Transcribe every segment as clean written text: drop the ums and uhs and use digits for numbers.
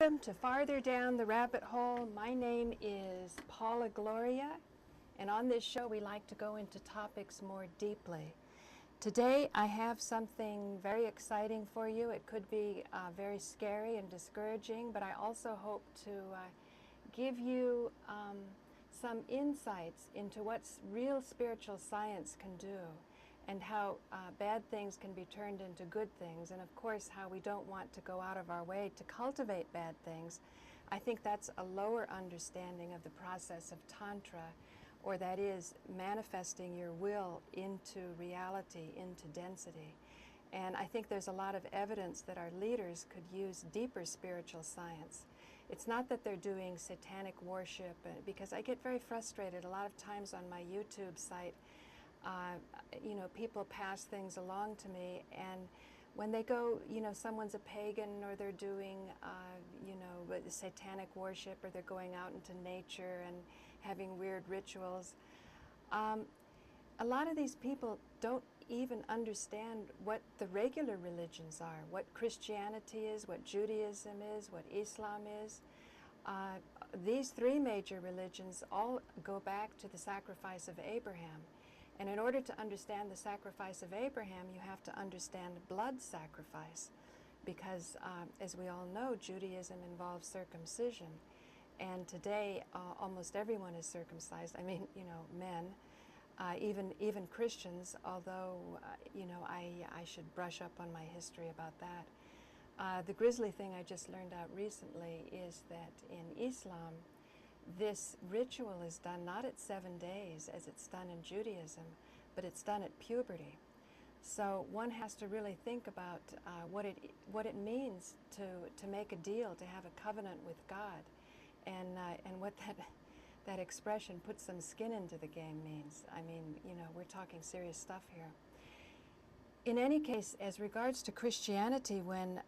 Welcome to Farther Down the Rabbit Hole. My name is Paula Gloria, and on this show we like to go into topics more deeply. Today I have something very exciting for you. It could be very scary and discouraging, but I also hope to give you some insights into what real spiritual science can do, and how bad things can be turned into good things, and of course how we don't want to go out of our way to cultivate bad things. I think that's a lower understanding of the process of Tantra, or that is manifesting your will into reality, into density. And I think there's a lot of evidence that our leaders could use deeper spiritual science. It's not that they're doing satanic worship, because I get very frustrated a lot of times on my YouTube site. People pass things along to me, and when they go, someone's a pagan, or they're doing, satanic worship, or they're going out into nature and having weird rituals. A lot of these people don't even understand what the regular religions are, what Christianity is, what Judaism is, what Islam is. These three major religions all go back to the sacrifice of Abraham. And in order to understand the sacrifice of Abraham, you have to understand blood sacrifice, because as we all know, Judaism involves circumcision. And today, almost everyone is circumcised. I mean, men, even Christians, although, I should brush up on my history about that. The grisly thing I just learned out recently is that in Islam, this ritual is done not at 7 days as it's done in Judaism, but it's done at puberty. So one has to really think about what it means to make a deal, to have a covenant with God, and what that expression, "put some skin into the game," means. I mean, we're talking serious stuff here. In any case, as regards to Christianity, when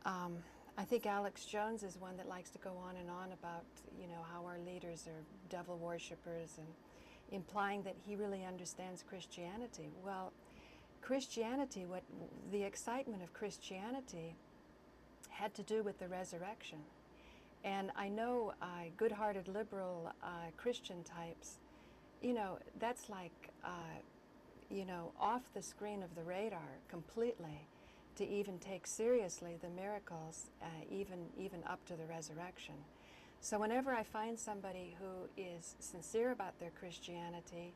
I think Alex Jones is one that likes to go on and on about, how our leaders are devil worshippers, and implying that he really understands Christianity. Well, Christianity, the excitement of Christianity had to do with the resurrection. And I know good-hearted liberal Christian types, that's like, off the screen of the radar completely, to even take seriously the miracles, even up to the resurrection. So whenever I find somebody who is sincere about their Christianity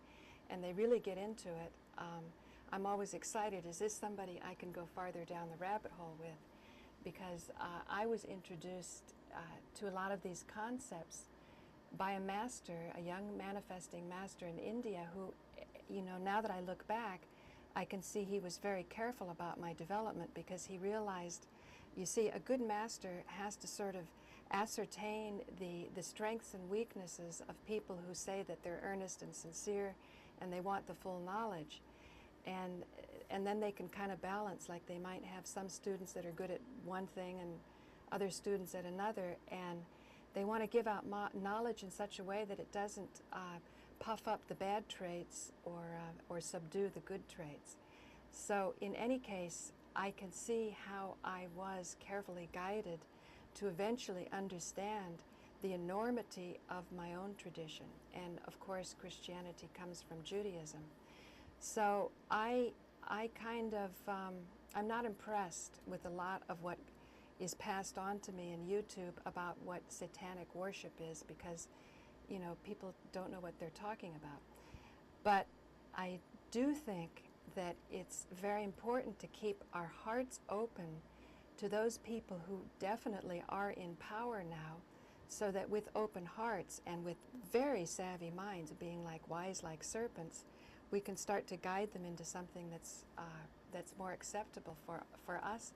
and they really get into it, I'm always excited. Is this somebody I can go farther down the rabbit hole with? Because I was introduced to a lot of these concepts by a master, a young manifesting master in India, who, now that I look back, I can see he was very careful about my development, because he realized, you see, a good master has to sort of ascertain the strengths and weaknesses of people who say that they're earnest and sincere and they want the full knowledge. And then they can kind of balance, like they might have some students that are good at one thing and other students at another, and they want to give out knowledge in such a way that it doesn't puff up the bad traits or subdue the good traits. So in any case, I can see how I was carefully guided to eventually understand the enormity of my own tradition. And of course, Christianity comes from Judaism. So I kind of, I'm not impressed with a lot of what is passed on to me in YouTube about what satanic worship is, because people don't know what they're talking about. But I do think that it's very important to keep our hearts open to those people who definitely are in power now, so that with open hearts and with very savvy minds, being like wise like serpents, we can start to guide them into something that's more acceptable for us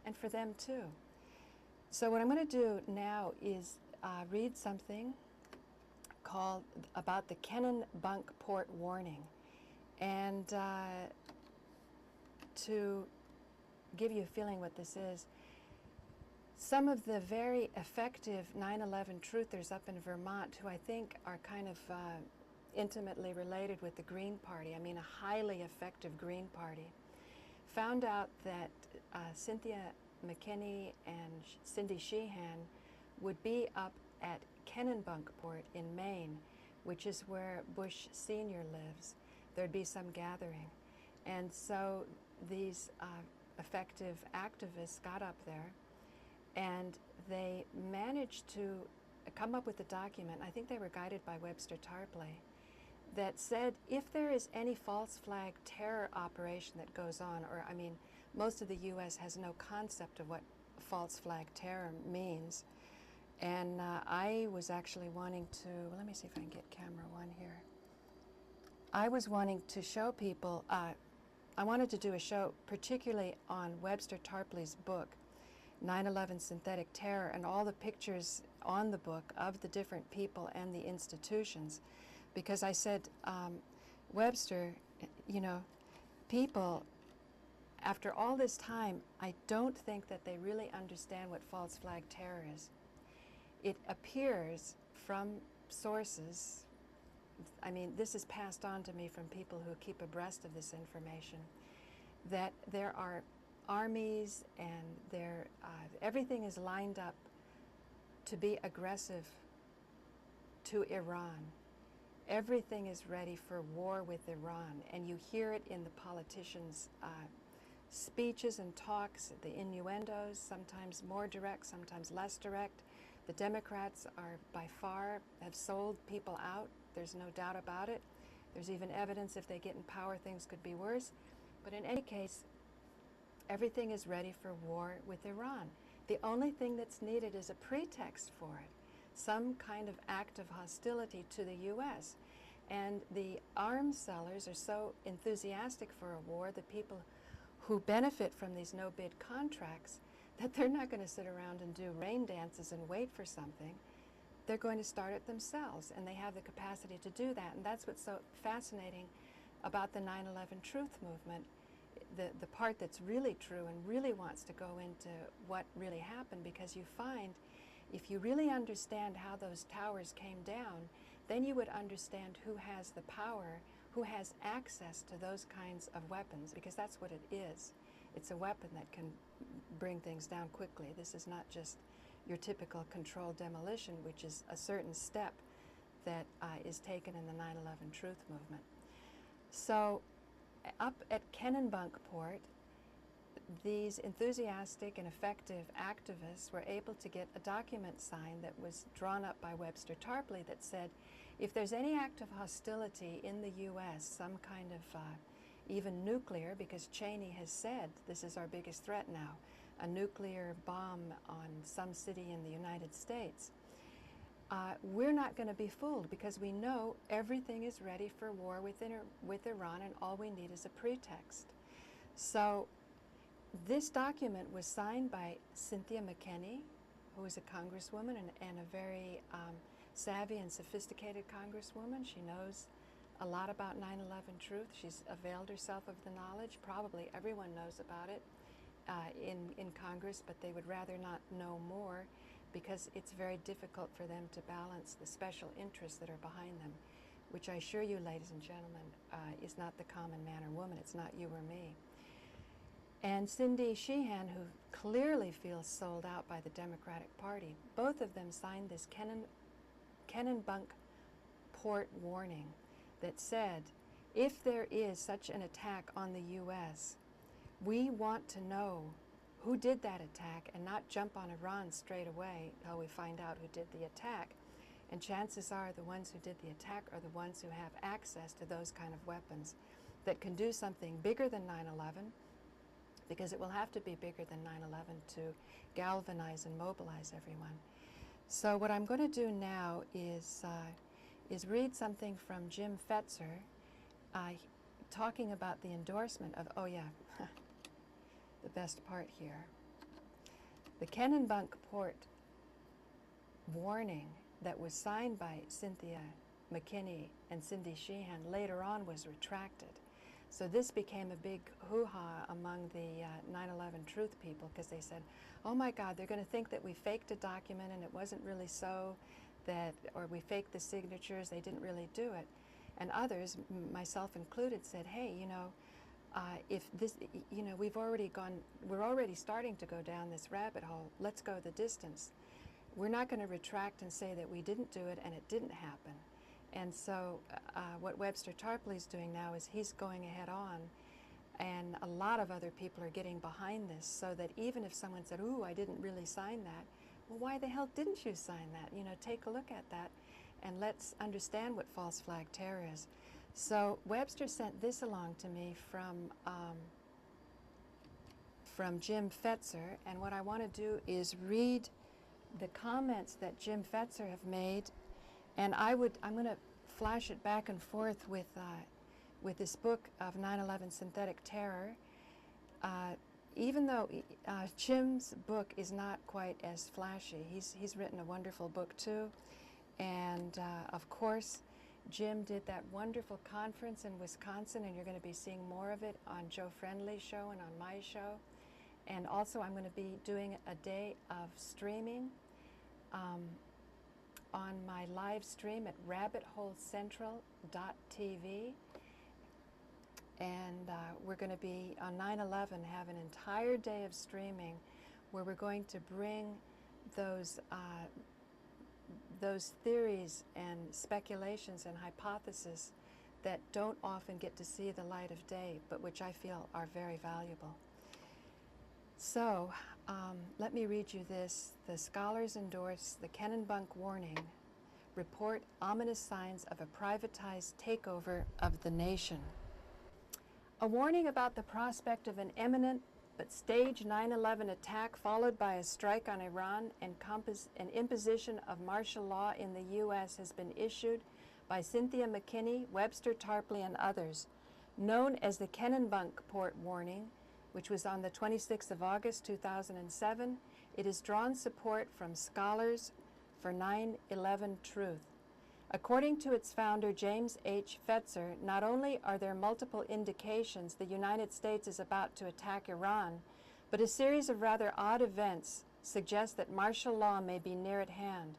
and for them too. So what I'm going to do now is read something called about the Kennebunkport Warning, and to give you a feeling what this is. Some of the very effective 9/11 truthers up in Vermont, who I think are kind of intimately related with the Green Party, I mean a highly effective Green Party, found out that Cynthia McKinney and Cindy Sheehan would be up at Kennebunkport in Maine, which is where Bush Sr. lives. There'd be some gathering. And so these effective activists got up there, and they managed to come up with a document, I think they were guided by Webster Tarpley, that said if there is any false flag terror operation that goes on, or I mean, most of the U.S. has no concept of what false flag terror means. And I was actually wanting to, well, let me see if I can get camera one here. I was wanting to show people, I wanted to do a show particularly on Webster Tarpley's book, 9/11 Synthetic Terror, and all the pictures on the book of the different people and the institutions. Because I said, Webster, you know, people, after all this time, I don't think that they really understand what false flag terror is. It appears from sources, I mean, this is passed on to me from people who keep abreast of this information, that there are armies and everything is lined up to be aggressive to Iran. Everything is ready for war with Iran, and you hear it in the politicians' speeches and talks, the innuendos, sometimes more direct, sometimes less direct. The Democrats are by far have sold people out. There's no doubt about it. There's even evidence if they get in power, things could be worse. But in any case, everything is ready for war with Iran. The only thing that's needed is a pretext for it, some kind of act of hostility to the U.S. And the arms sellers are so enthusiastic for a war, the people who benefit from these no-bid contracts, that they're not going to sit around and do rain dances and wait for something. They're going to start it themselves, and they have the capacity to do that. And that's what's so fascinating about the 9/11 truth movement. The part that's really true and really wants to go into what really happened, because you find if you really understand how those towers came down, then you would understand who has the power, who has access to those kinds of weapons, because that's what it is. It's a weapon that can bring things down quickly. This is not just your typical controlled demolition, which is a certain step that is taken in the 9/11 truth movement. So up at Kennebunkport, these enthusiastic and effective activists were able to get a document signed that was drawn up by Webster Tarpley that said, if there's any act of hostility in the U.S., some kind of even nuclear, because Cheney has said this is our biggest threat now, a nuclear bomb on some city in the United States, we're not going to be fooled, because we know everything is ready for war with Iran, and all we need is a pretext. So this document was signed by Cynthia McKinney, who is a congresswoman and a very savvy and sophisticated congresswoman. She knows a lot about 9/11 truth. She's availed herself of the knowledge. Probably everyone knows about it in Congress, but they would rather not know more, because it's very difficult for them to balance the special interests that are behind them, which I assure you, ladies and gentlemen, is not the common man or woman. It's not you or me. And Cindy Sheehan, who clearly feels sold out by the Democratic Party, both of them signed this Kennebunkport Warning that said, if there is such an attack on the U.S., we want to know who did that attack and not jump on Iran straight away until we find out who did the attack. And chances are the ones who did the attack are the ones who have access to those kind of weapons that can do something bigger than 9/11, because it will have to be bigger than 9/11 to galvanize and mobilize everyone. So what I'm going to do now is read something from Jim Fetzer, talking about the endorsement of, oh yeah, the best part here. The Kennebunkport Warning that was signed by Cynthia McKinney and Cindy Sheehan later on was retracted. So this became a big hoo-ha among the 9/11 truth people, because they said, oh my God, they're going to think that we faked a document and it wasn't really so, or we faked the signatures, they didn't really do it. And others, myself included, said, hey, if this, we're already starting to go down this rabbit hole, let's go the distance. we're not going to retract and say that we didn't do it and it didn't happen. And so what Webster Tarpley is doing now is he's going ahead on, and a lot of other people are getting behind this, so that even if someone said, ooh, I didn't really sign that, well, why the hell didn't you sign that? You know, take a look at that and let's understand what false flag terror is. So Webster sent this along to me from Jim Fetzer, and what I want to do is read the comments that Jim Fetzer have made, and I'm going to flash it back and forth with this book of 9/11 Synthetic Terror. Even though Jim's book is not quite as flashy, he's written a wonderful book too, and of course Jim did that wonderful conference in Wisconsin, and you're going to be seeing more of it on Joe Friendly's show and on my show. And also I'm going to be doing a day of streaming on my live stream at rabbitholecentral.tv. And we're going to be on 9/11 have an entire day of streaming where we're going to bring those theories and speculations and hypotheses that don't often get to see the light of day, but which I feel are very valuable. So let me read you this. The scholars endorse the Kennebunkport Warning, report ominous signs of a privatized takeover of the nation. A warning about the prospect of an imminent but staged 9/11 attack followed by a strike on Iran and an imposition of martial law in the U.S. has been issued by Cynthia McKinney, Webster Tarpley, and others. Known as the Kennebunkport Warning, which was on the 26th of August 2007, it has drawn support from scholars for 9/11 truth. According to its founder, James H. Fetzer, not only are there multiple indications the United States is about to attack Iran, but a series of rather odd events suggest that martial law may be near at hand.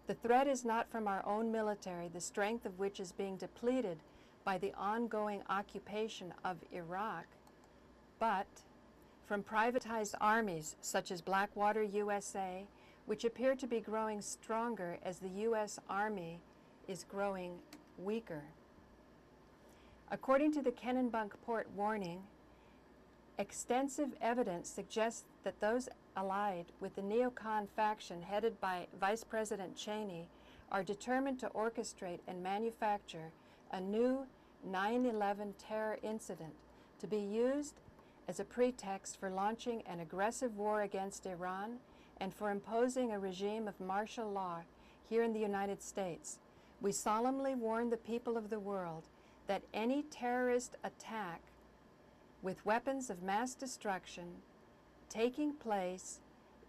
The threat is not from our own military, the strength of which is being depleted by the ongoing occupation of Iraq, but from privatized armies such as Blackwater USA, which appear to be growing stronger as the U.S. Army is growing weaker. According to the Kennebunkport Warning, extensive evidence suggests that those allied with the neocon faction headed by Vice President Cheney are determined to orchestrate and manufacture a new 9/11 terror incident to be used as a pretext for launching an aggressive war against Iran and for imposing a regime of martial law here in the United States. We solemnly warn the people of the world that any terrorist attack with weapons of mass destruction taking place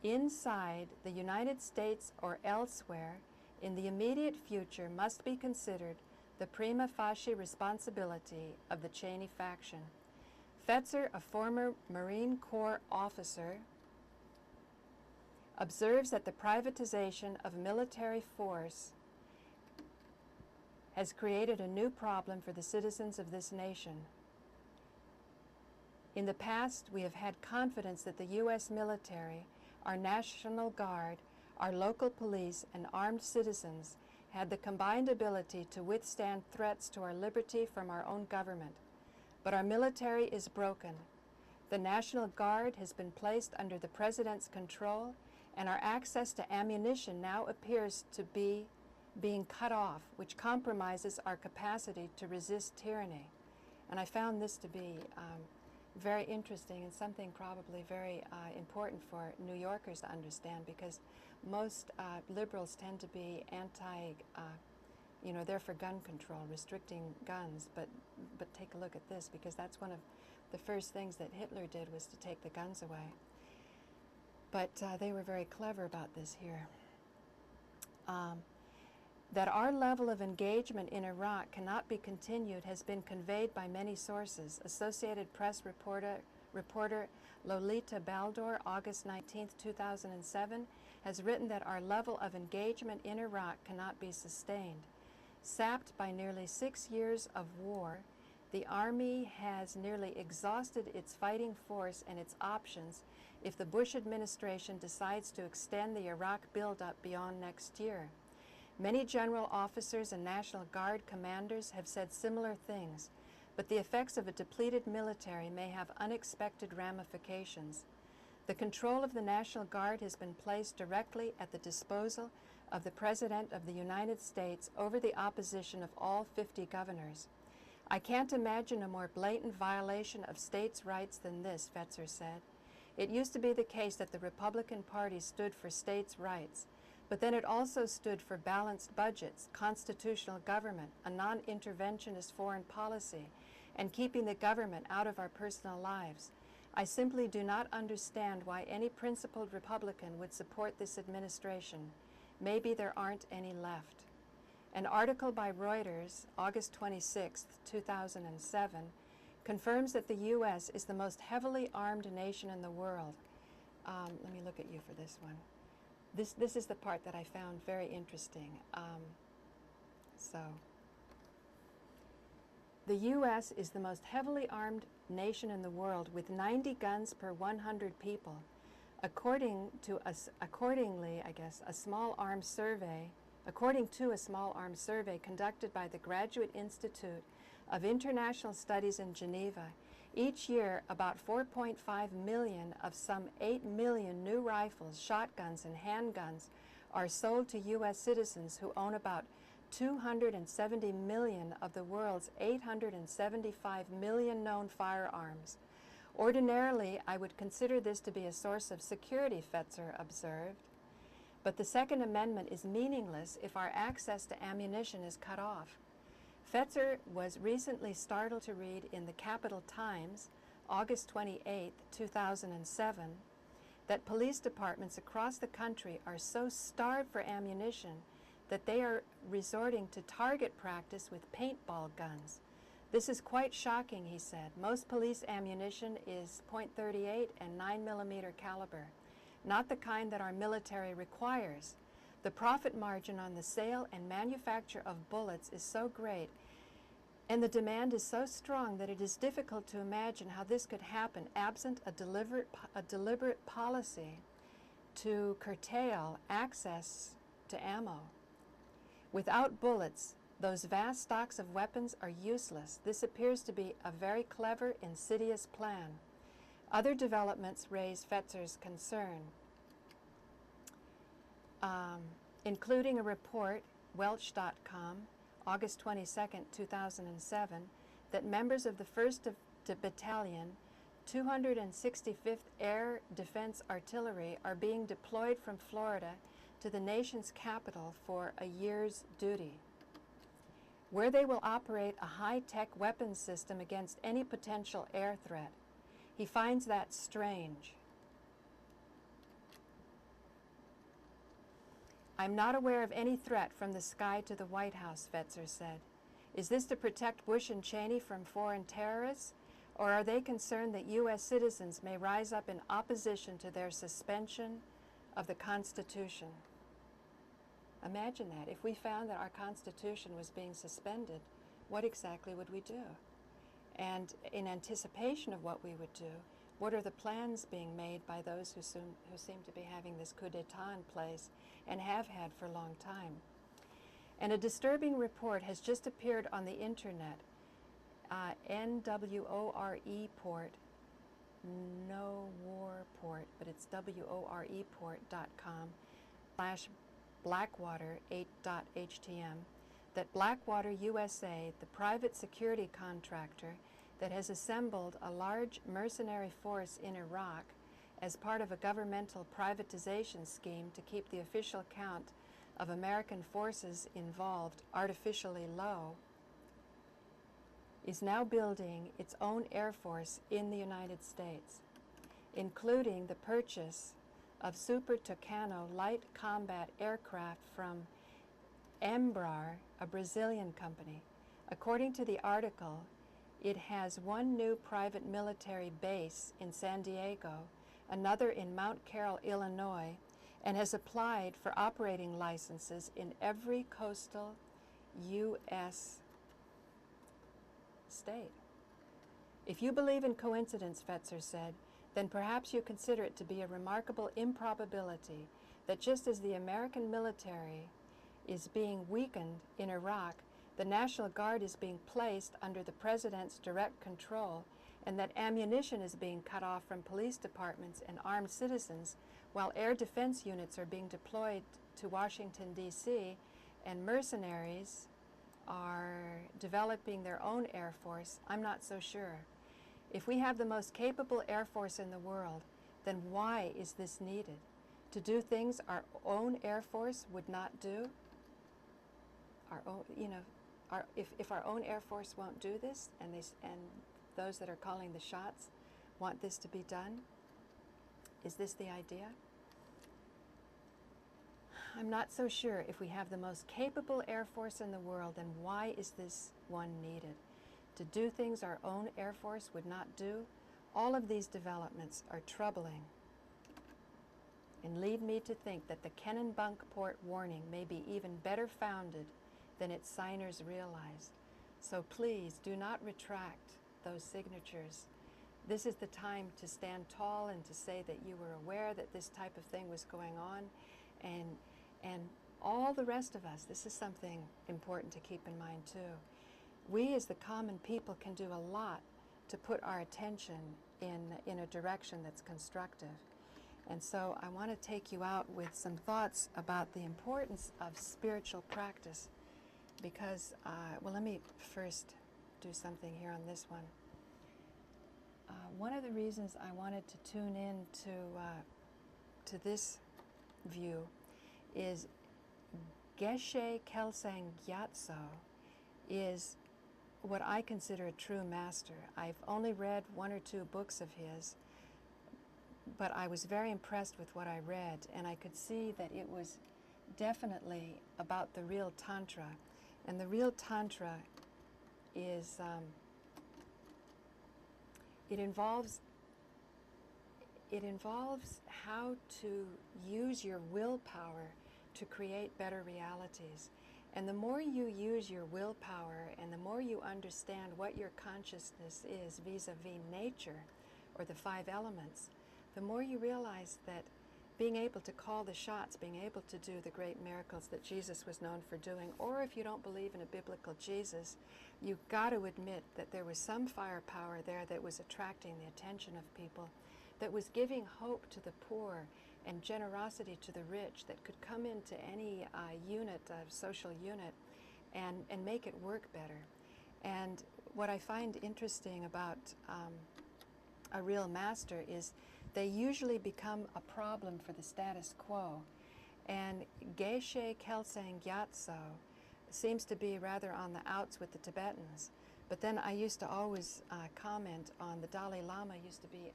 inside the United States or elsewhere in the immediate future must be considered the prima facie responsibility of the Cheney faction. Fetzer, a former Marine Corps officer, observes that the privatization of military force has created a new problem for the citizens of this nation. In the past, we have had confidence that the U.S. military, our National Guard, our local police, and armed citizens had the combined ability to withstand threats to our liberty from our own government. But our military is broken. The National Guard has been placed under the President's control, and our access to ammunition now appears to be being cut off, which compromises our capacity to resist tyranny. And I found this to be very interesting and something probably very important for New Yorkers to understand, because most liberals tend to be they're for gun control, restricting guns, but take a look at this, because that's one of the first things that Hitler did, was to take the guns away. But they were very clever about this here. That our level of engagement in Iraq cannot be continued has been conveyed by many sources. Associated Press reporter Lolita Baldor, August 19, 2007, has written that our level of engagement in Iraq cannot be sustained. Sapped by nearly 6 years of war, the Army has nearly exhausted its fighting force and its options if the Bush administration decides to extend the Iraq buildup beyond next year. Many general officers and National Guard commanders have said similar things, but the effects of a depleted military may have unexpected ramifications. The control of the National Guard has been placed directly at the disposal of the President of the United States over the opposition of all 50 governors. I can't imagine a more blatant violation of states' rights than this, Fetzer said. It used to be the case that the Republican Party stood for states' rights, but then it also stood for balanced budgets, constitutional government, a non-interventionist foreign policy, and keeping the government out of our personal lives. I simply do not understand why any principled Republican would support this administration. Maybe there aren't any left. An article by Reuters, August 26, 2007, confirms that the U.S. is the most heavily armed nation in the world. Let me look at you for this one. This is the part that I found very interesting. The U.S. is the most heavily armed nation in the world with 90 guns per 100 people. According to a small arms survey conducted by the Graduate Institute of International Studies in Geneva, each year about 4.5 million of some 8 million new rifles, shotguns, and handguns are sold to U.S. citizens who own about 270 million of the world's 875 million known firearms. Ordinarily, I would consider this to be a source of security, Fetzer observed. But the Second Amendment is meaningless if our access to ammunition is cut off. Fetzer was recently startled to read in the Capital Times, August 28, 2007, that police departments across the country are so starved for ammunition that they are resorting to target practice with paintball guns. This is quite shocking, he said. Most police ammunition is .38 and 9mm caliber, not the kind that our military requires. The profit margin on the sale and manufacture of bullets is so great, and the demand is so strong that it is difficult to imagine how this could happen absent a deliberate policy to curtail access to ammo. Without bullets, those vast stocks of weapons are useless. This appears to be a very clever, insidious plan. Other developments raise Fetzer's concern, including a report, Welch.com, August 22, 2007, that members of the 1st Battalion, 265th Air Defense Artillery are being deployed from Florida to the nation's capital for a year's duty, where they will operate a high-tech weapons system against any potential air threat. He finds that strange. I'm not aware of any threat from the sky to the White House, Fetzer said. Is this to protect Bush and Cheney from foreign terrorists, or are they concerned that U.S. citizens may rise up in opposition to their suspension of the Constitution? Imagine that. If we found that our Constitution was being suspended, what exactly would we do? And in anticipation of what we would do, what are the plans being made by those who seem to be having this coup d'etat in place and have had for a long time? And a disturbing report has just appeared on the internet. NWORE port, no war port, but it's WOREport.com/Blackwater8.htm, that Blackwater USA, the private security contractor that has assembled a large mercenary force in Iraq as part of a governmental privatization scheme to keep the official count of American forces involved artificially low, is now building its own air force in the United States, including the purchase of Super Tucano light combat aircraft from Embraer, a Brazilian company. According to the article, it has one new private military base in San Diego, another in Mount Carroll, Illinois, and has applied for operating licenses in every coastal U.S. state. If you believe in coincidence, Fetzer said, then perhaps you consider it to be a remarkable improbability that just as the American military is being weakened in Iraq, the National Guard is being placed under the President's direct control, and that ammunition is being cut off from police departments and armed citizens, while air defense units are being deployed to Washington, D.C., and mercenaries are developing their own Air Force, I'm not so sure. If we have the most capable Air Force in the world, then why is this needed? To do things our own Air Force would not do? Our own, if our own Air Force won't do this, and those that are calling the shots want this to be done, is this the idea? I'm not so sure. If we have the most capable Air Force in the world, then why is this one needed? To do things our own Air Force would not do? All of these developments are troubling and lead me to think that the Kennebunkport Warning may be even better founded than its signers realized. So please do not retract those signatures. This is the time to stand tall and to say that you were aware that this type of thing was going on, and all the rest of us, this is something important to keep in mind too. We as the common people can do a lot to put our attention in a direction that's constructive. And so I want to take you out with some thoughts about the importance of spiritual practice, because, well, let me first do something here on this one. One of the reasons I wanted to tune in to this view is Geshe Kelsang Gyatso is what I consider a true master. I've only read 1 or 2 books of his, but I was very impressed with what I read, and I could see that it was definitely about the real Tantra. And the real Tantra is, it involves how to use your willpower to create better realities. And the more you use your willpower and the more you understand what your consciousness is vis-a-vis nature, or the 5 elements, the more you realize that being able to call the shots, being able to do the great miracles that Jesus was known for doing, or if you don't believe in a biblical Jesus, you've got to admit that there was some firepower there that was attracting the attention of people, that was giving hope to the poor and generosity to the rich, that could come into any social unit, and make it work better. And what I find interesting about a real master is they usually become a problem for the status quo. And Geshe Kelsang Gyatso seems to be rather on the outs with the Tibetans. But then I used to always comment on the Dalai Lama used to be,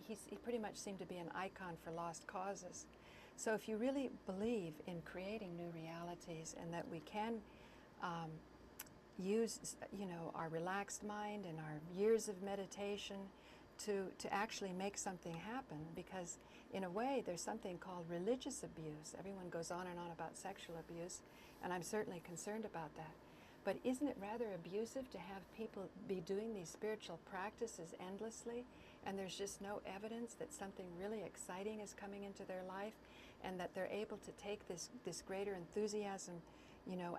he pretty much seemed to be an icon for lost causes. So if you really believe in creating new realities, and that we can use, our relaxed mind and our years of meditation to actually make something happen, because in a way there's something called religious abuse. Everyone goes on and on about sexual abuse, and I'm certainly concerned about that. But isn't it rather abusive to have people be doing these spiritual practices endlessly, and there's just no evidence that something really exciting is coming into their life, and that they're able to take this greater enthusiasm,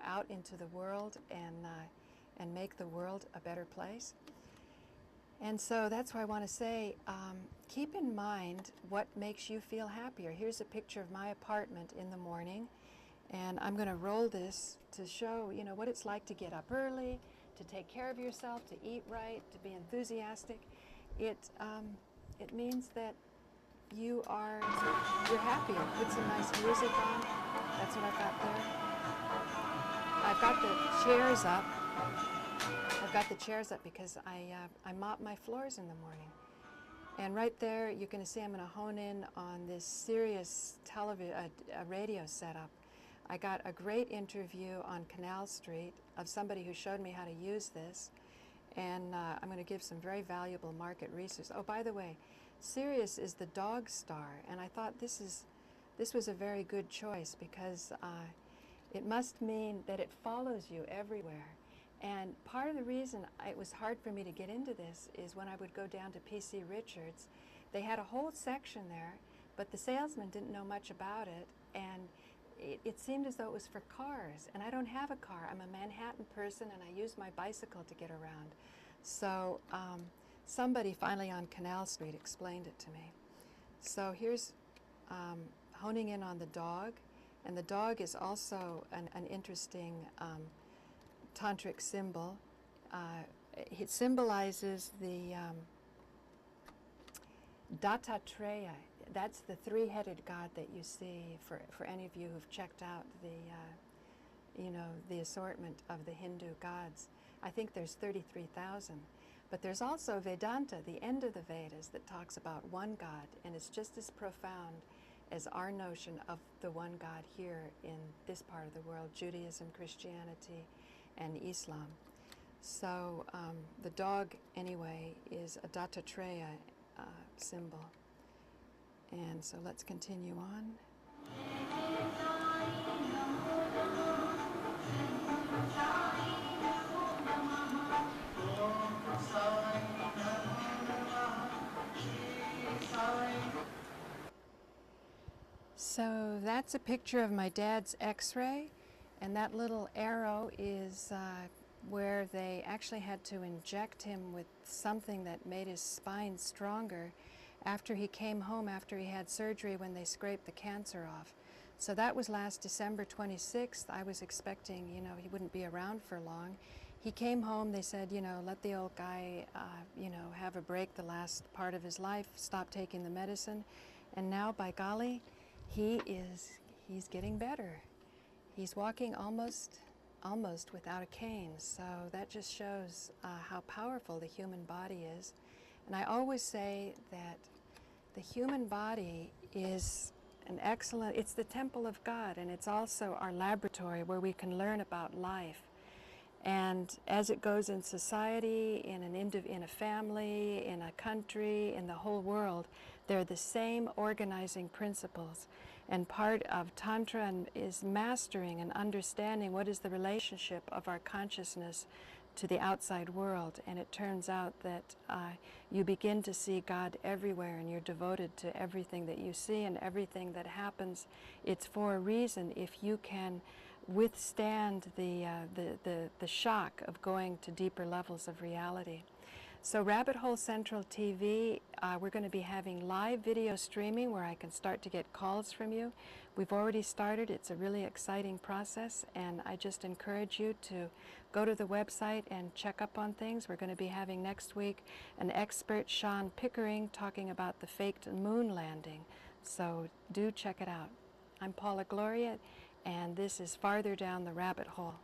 out into the world and make the world a better place? And so that's why I want to say, keep in mind what makes you feel happier. Here's a picture of my apartment in the morning, and I'm going to roll this to show, what it's like to get up early, to take care of yourself, to eat right, to be enthusiastic. It means that you're happier. Put some nice music on. That's what I've got there. I've got the chairs up. I've got the chairs up because I mop my floors in the morning. And right there, you're going to see I'm going to hone in on this Sirius radio setup. I got a great interview on Canal Street of somebody who showed me how to use this, and I'm going to give some very valuable market research. Oh, by the way, Sirius is the dog star, and I thought this was a very good choice, because it must mean that it follows you everywhere. And part of the reason it was hard for me to get into this is when I would go down to P.C. Richards, They had a whole section there, but the salesman didn't know much about it, and it seemed as though it was for cars, and I don't have a car. I'm a Manhattan person, and I use my bicycle to get around. So somebody finally on Canal Street explained it to me. So here's honing in on the dog, and the dog is also an interesting tantric symbol. It symbolizes the Dattatreya. That's the three-headed God that you see for any of you who've checked out the assortment of the Hindu gods. I think there's 33,000. But there's also Vedanta, the end of the Vedas, that talks about one God, and it's just as profound as our notion of the one God here in this part of the world, Judaism, Christianity, and Islam. So the dog, anyway, is a Dattatreya symbol. And so let's continue on. So that's a picture of my dad's x-ray, and that little arrow is where they actually had to inject him with something that made his spine stronger after he came home after he had surgery when they scraped the cancer off. So that was last December 26th. I was expecting, he wouldn't be around for long. He came home, they said, let the old guy, have a break the last part of his life, stop taking the medicine. And now, by golly, he's getting better. He's walking almost without a cane. So that just shows how powerful the human body is. And I always say that the human body is it's the temple of God, and it's also our laboratory where we can learn about life. And as it goes in society, in a family, in a country, in the whole world, they're the same organizing principles. And part of Tantra is mastering and understanding what is the relationship of our consciousness to the outside world. And it turns out that you begin to see God everywhere, and you're devoted to everything that you see and everything that happens. It's for a reason if you can withstand the shock of going to deeper levels of reality. So Rabbit Hole Central TV, we're going to be having live video streaming where I can start to get calls from you. We've already started. It's a really exciting process, and I just encourage you to go to the website and check up on things. We're going to be having next week an expert, Sean Pickering, talking about the faked moon landing. So do check it out. I'm Paula Gloria, and this is Farther Down the Rabbit Hole.